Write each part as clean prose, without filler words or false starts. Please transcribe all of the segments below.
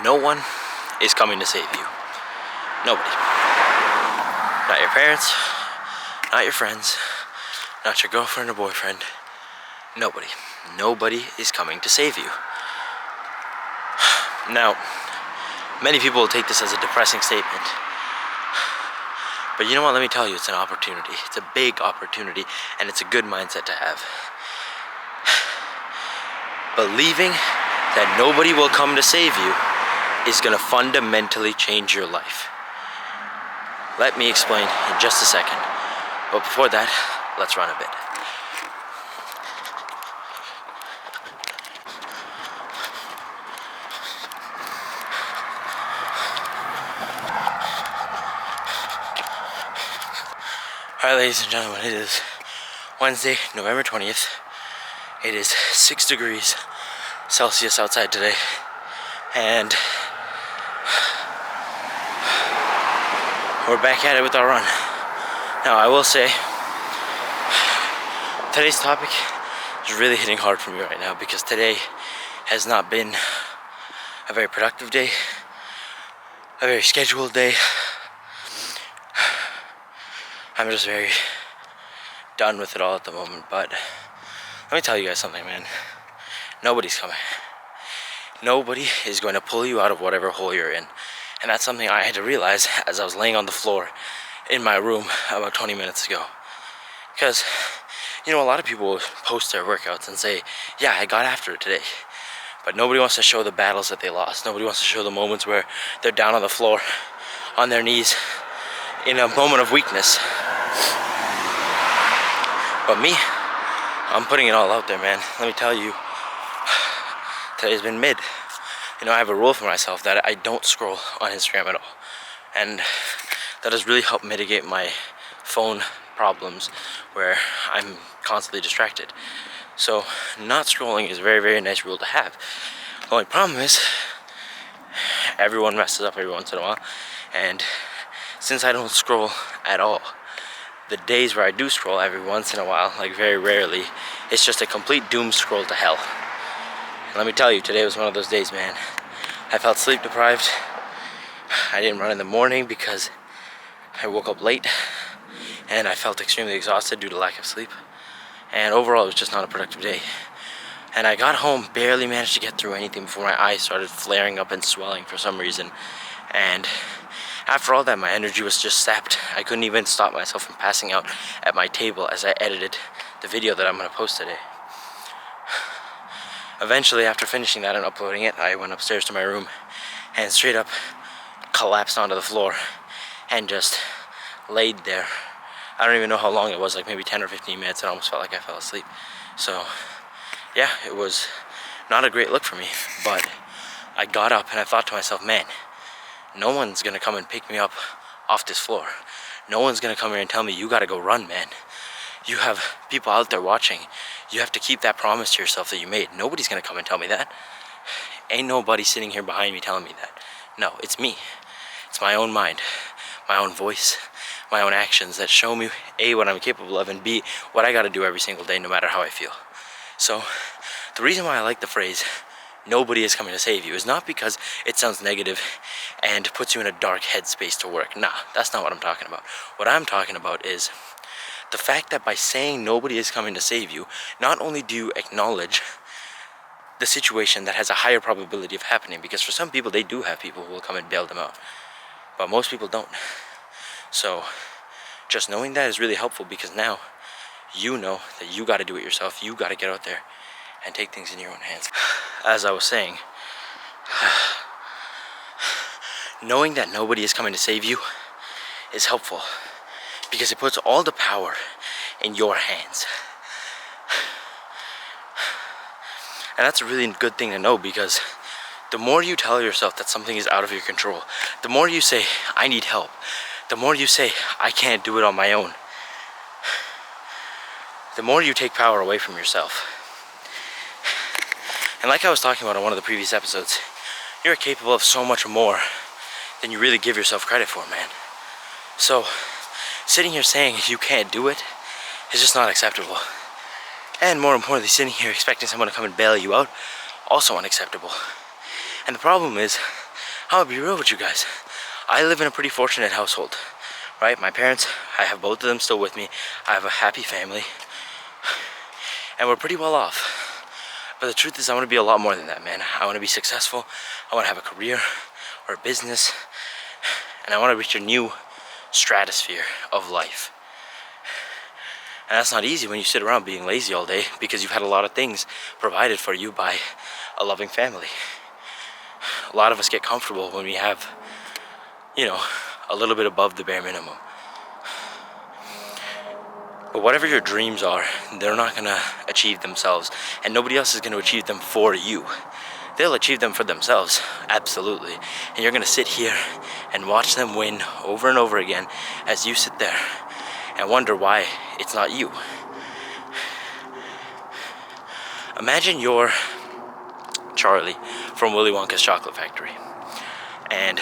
No one is coming to save you. Nobody. Not your parents, not your friends, not your girlfriend or boyfriend. Nobody. Nobody is coming to save you. Now, many people will take this as a depressing statement. But you know what, let me tell you, it's an opportunity. It's a big opportunity, and it's a good mindset to have. Believing that nobody will come to save you is going to fundamentally change your life. Let me explain in just a second. But before that, let's run a bit. Alright, ladies and gentlemen, it is Wednesday, November 20th. It is 6 degrees Celsius outside today. And we're back at it with our run. Now, I will say, today's topic is really hitting hard for me right now because today has not been a very productive day, a very scheduled day. I'm just very done with it all at the moment, but let me tell you guys something, man. Nobody's coming. Nobody is going to pull you out of whatever hole you're in. And that's something I had to realize as I was laying on the floor in my room about 20 minutes ago. Because, you know, a lot of people will post their workouts and say, yeah, I got after it today. But nobody wants to show the battles that they lost. Nobody wants to show the moments where they're down on the floor, on their knees, in a moment of weakness. But me, I'm putting it all out there, man. Let me tell you, today's been mid. You know, I have a rule for myself that I don't scroll on Instagram at all. And that has really helped mitigate my phone problems where I'm constantly distracted. So not scrolling is a very, very nice rule to have. The only problem is everyone messes up every once in a while. And since I don't scroll at all, the days where I do scroll every once in a while, like very rarely, it's just a complete doom scroll to hell. And let me tell you, today was one of those days, man. I felt sleep deprived. I didn't run in the morning because I woke up late and I felt extremely exhausted due to lack of sleep. And overall, it was just not a productive day. And I got home, barely managed to get through anything before my eyes started flaring up and swelling for some reason. And after all that, my energy was just sapped. I couldn't even stop myself from passing out at my table as I edited the video that I'm going to post today. Eventually, after finishing that and uploading it, I went upstairs to my room and straight up collapsed onto the floor and just laid there. I don't even know how long it was, like maybe 10 or 15 minutes. I almost felt like I fell asleep. So, yeah, it was not a great look for me. But I got up and I thought to myself, man, no one's gonna come and pick me up off this floor. No one's gonna come here and tell me, you gotta go run, man. You have people out there watching. You have to keep that promise to yourself that you made. Nobody's gonna come and tell me that. Ain't nobody sitting here behind me telling me that. No, it's me. It's my own mind, my own voice, my own actions that show me A, what I'm capable of, and B, what I gotta do every single day no matter how I feel. So, the reason why I like the phrase, nobody is coming to save you, is not because it sounds negative and puts you in a dark headspace to work. Nah, that's not what I'm talking about. What I'm talking about is the fact that by saying nobody is coming to save you, not only do you acknowledge the situation that has a higher probability of happening, because for some people they do have people who will come and bail them out, but most people don't. So just knowing that is really helpful, because now you know that you got to do it yourself. You got to get out there and take things in your own hands. As I was saying, knowing that nobody is coming to save you is helpful because it puts all the power in your hands. And that's a really good thing to know, because the more you tell yourself that something is out of your control, the more you say, I need help, the more you say, I can't do it on my own, the more you take power away from yourself. And like I was talking about in one of the previous episodes, you're capable of so much more than you really give yourself credit for, man. So, sitting here saying you can't do it is just not acceptable. And more importantly, sitting here expecting someone to come and bail you out, also unacceptable. And the problem is, I'll be real with you guys. I live in a pretty fortunate household, right? My parents, I have both of them still with me. I have a happy family, and we're pretty well off. But the truth is, I want to be a lot more than that, man. I want to be successful. I want to have a career or a business, and I want to reach a new stratosphere of life. And that's not easy when you sit around being lazy all day because you've had a lot of things provided for you by a loving family. A lot of us get comfortable when we have, you know, a little bit above the bare minimum. But whatever your dreams are, they're not gonna achieve themselves, and nobody else is gonna achieve them for you. They'll achieve them for themselves, absolutely. And you're gonna sit here and watch them win over and over again as you sit there and wonder why it's not you. Imagine you're Charlie from Willy Wonka's Chocolate Factory, and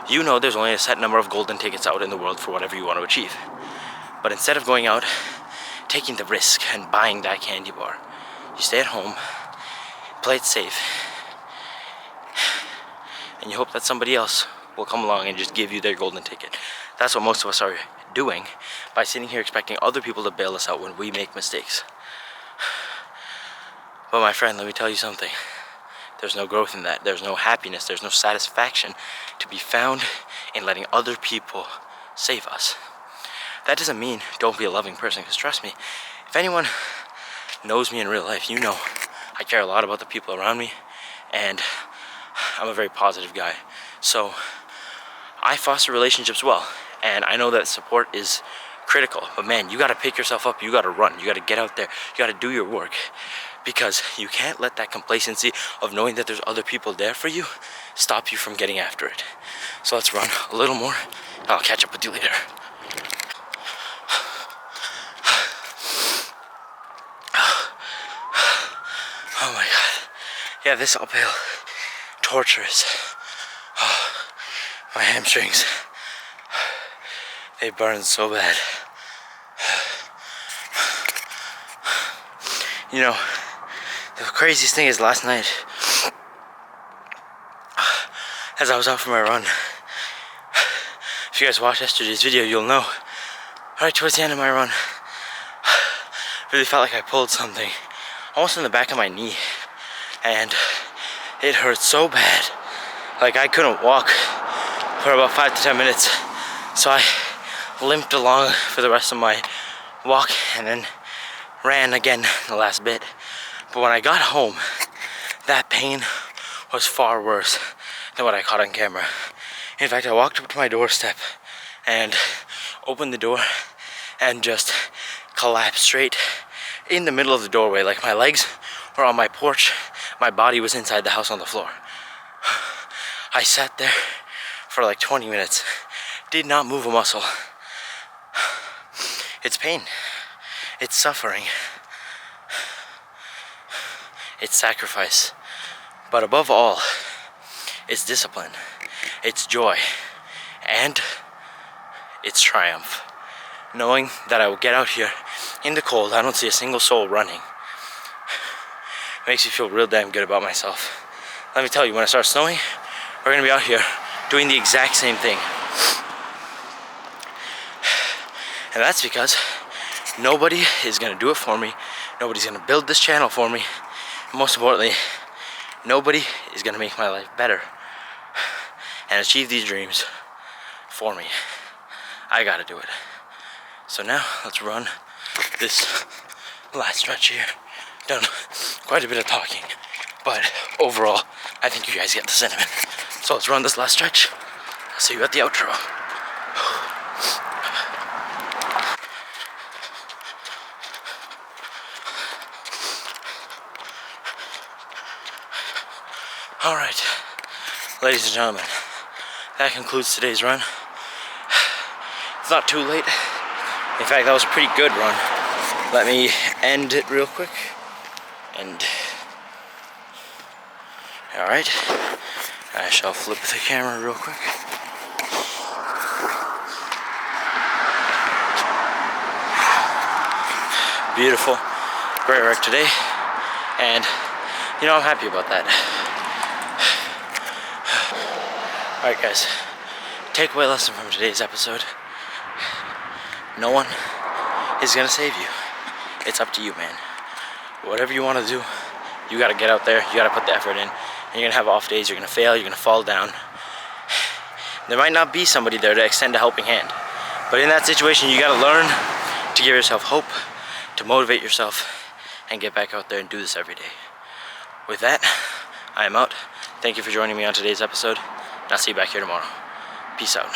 you know there's only a set number of golden tickets out in the world for whatever you want to achieve. But instead of going out, taking the risk and buying that candy bar, you stay at home, play it safe, and you hope that somebody else will come along and just give you their golden ticket. That's what most of us are doing by sitting here expecting other people to bail us out when we make mistakes. But my friend, let me tell you something. There's no growth in that. There's no happiness. There's no satisfaction to be found in letting other people save us. That doesn't mean don't be a loving person, because trust me, if anyone knows me in real life, you know I care a lot about the people around me, and I'm a very positive guy. So I foster relationships well, and I know that support is critical. But man, you gotta pick yourself up, you gotta run, you gotta get out there, you gotta do your work. Because you can't let that complacency of knowing that there's other people there for you stop you from getting after it. So let's run a little more. I'll catch up with you later. Oh my God. Yeah, this uphill, torturous. Oh, my hamstrings, they burn so bad. You know, the craziest thing is last night, as I was out for my run, if you guys watched yesterday's video, you'll know, right towards the end of my run, really felt like I pulled something, almost in the back of my knee, and it hurt so bad, like I couldn't walk for about 5 to 10 minutes, so I limped along for the rest of my walk, and then ran again the last bit. But when I got home, that pain was far worse than what I caught on camera. In fact, I walked up to my doorstep and opened the door and just collapsed straight in the middle of the doorway. Like my legs were on my porch, my body was inside the house on the floor. I sat there for like 20 minutes, did not move a muscle. It's pain. It's suffering. It's sacrifice. But above all, it's discipline. It's joy. And it's triumph. Knowing that I will get out here in the cold, I don't see a single soul running. It makes me feel real damn good about myself. Let me tell you, when it starts snowing, we're gonna be out here doing the exact same thing. And that's because nobody is gonna do it for me. Nobody's gonna build this channel for me. And most importantly, nobody is gonna make my life better and achieve these dreams for me. I gotta do it. So now let's run this last stretch here. Done quite a bit of talking, but overall, I think you guys get the sentiment. So let's run this last stretch. I'll see you at the outro. Alright, ladies and gentlemen, that concludes today's run. It's not too late. In fact, that was a pretty good run. Let me end it real quick. And alright, I shall flip the camera real quick. Beautiful, great work today, and you know, I'm happy about that. Alright guys, takeaway lesson from today's episode. No one is gonna save you. It's up to you, man. Whatever you want to do, you gotta get out there, you gotta put the effort in. And you're gonna have off days, you're gonna fail, you're gonna fall down. There might not be somebody there to extend a helping hand. But in that situation, you gotta learn to give yourself hope, to motivate yourself, and get back out there and do this every day. With that, I am out. Thank you for joining me on today's episode, and I'll see you back here tomorrow. Peace out.